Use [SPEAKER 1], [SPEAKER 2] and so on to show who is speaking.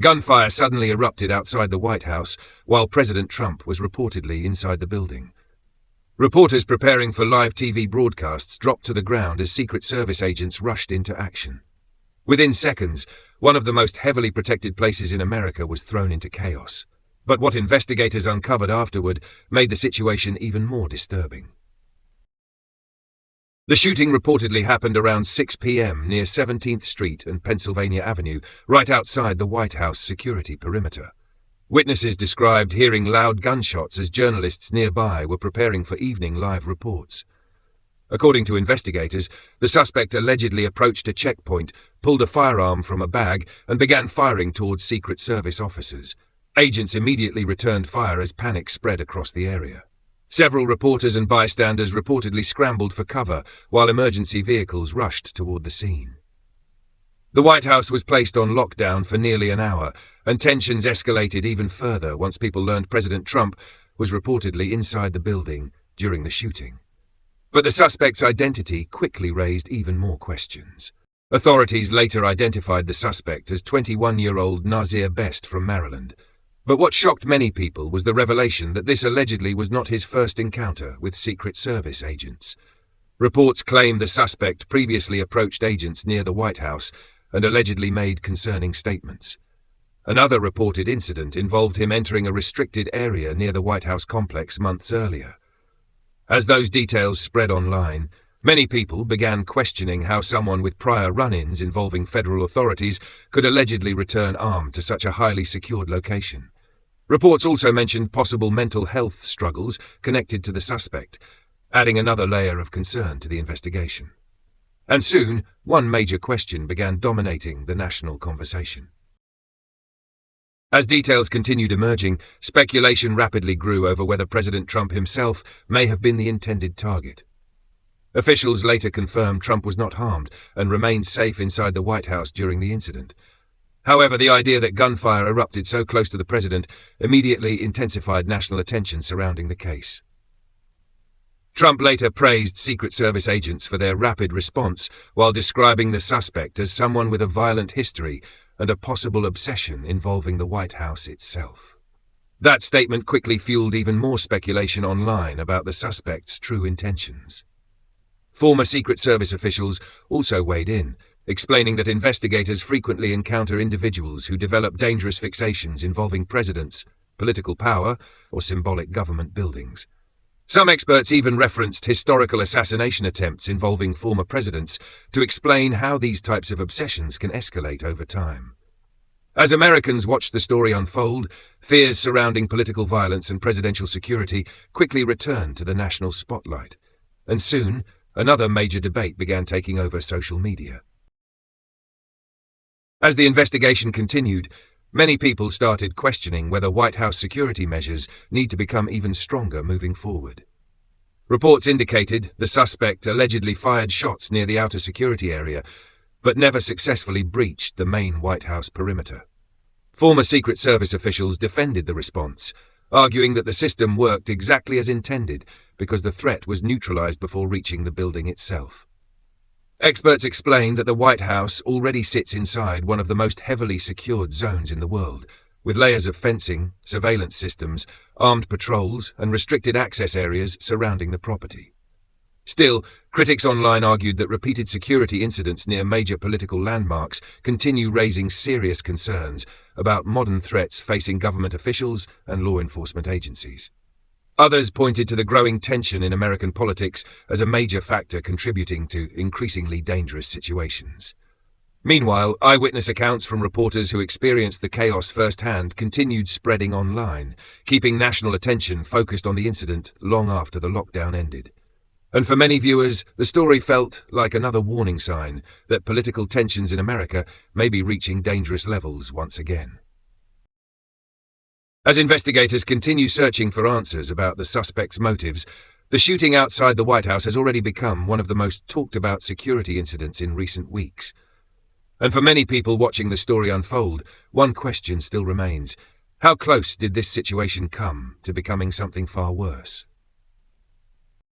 [SPEAKER 1] Gunfire suddenly erupted outside the White House while President Trump was reportedly inside the building. Reporters preparing for live TV broadcasts dropped to the ground as Secret Service agents rushed into action. Within seconds, one of the most heavily protected places in America was thrown into chaos. But what investigators uncovered afterward made the situation even more disturbing. The shooting reportedly happened around 6 p.m. near 17th Street and Pennsylvania Avenue, right outside the White House security perimeter. Witnesses described hearing loud gunshots as journalists nearby were preparing for evening live reports. According to investigators, the suspect allegedly approached a checkpoint, pulled a firearm from a bag, and began firing towards Secret Service officers. Agents immediately returned fire as panic spread across the area. Several reporters and bystanders reportedly scrambled for cover while emergency vehicles rushed toward the scene. The White House was placed on lockdown for nearly an hour, and tensions escalated even further once people learned President Trump was reportedly inside the building during the shooting. But the suspect's identity quickly raised even more questions. Authorities later identified the suspect as 21-year-old Nazir from Maryland. But what shocked many people was the revelation that this allegedly was not his first encounter with Secret Service agents. Reports claim the suspect previously approached agents near the White House and allegedly made concerning statements. Another reported incident involved him entering a restricted area near the White House complex months earlier. As those details spread online, many people began questioning how someone with prior run-ins involving federal authorities could allegedly return armed to such a highly secured location. Reports also mentioned possible mental health struggles connected to the suspect, adding another layer of concern to the investigation. And soon, one major question began dominating the national conversation. As details continued emerging, speculation rapidly grew over whether President Trump himself may have been the intended target. Officials later confirmed Trump was not harmed and remained safe inside the White House during the incident. However, the idea that gunfire erupted so close to the president immediately intensified national attention surrounding the case. Trump later praised Secret Service agents for their rapid response while describing the suspect as someone with a violent history and a possible obsession involving the White House itself. That statement quickly fueled even more speculation online about the suspect's true intentions. Former Secret Service officials also weighed in, explaining that investigators frequently encounter individuals who develop dangerous fixations involving presidents, political power, or symbolic government buildings. Some experts even referenced historical assassination attempts involving former presidents to explain how these types of obsessions can escalate over time. As Americans watched the story unfold, fears surrounding political violence and presidential security quickly returned to the national spotlight, and soon another major debate began taking over social media. As the investigation continued, many people started questioning whether White House security measures need to become even stronger moving forward. Reports indicated the suspect allegedly fired shots near the outer security area, but never successfully breached the main White House perimeter. Former Secret Service officials defended the response, arguing that the system worked exactly as intended because the threat was neutralized before reaching the building itself. Experts explained that the White House already sits inside one of the most heavily secured zones in the world, with layers of fencing, surveillance systems, armed patrols, and restricted access areas surrounding the property. Still, critics online argued that repeated security incidents near major political landmarks continue raising serious concerns about modern threats facing government officials and law enforcement agencies. Others pointed to the growing tension in American politics as a major factor contributing to increasingly dangerous situations. Meanwhile, eyewitness accounts from reporters who experienced the chaos firsthand continued spreading online, keeping national attention focused on the incident long after the lockdown ended. And for many viewers, the story felt like another warning sign that political tensions in America may be reaching dangerous levels once again. As investigators continue searching for answers about the suspect's motives, the shooting outside the White House has already become one of the most talked-about security incidents in recent weeks. And for many people watching the story unfold, one question still remains: how close did this situation come to becoming something far worse?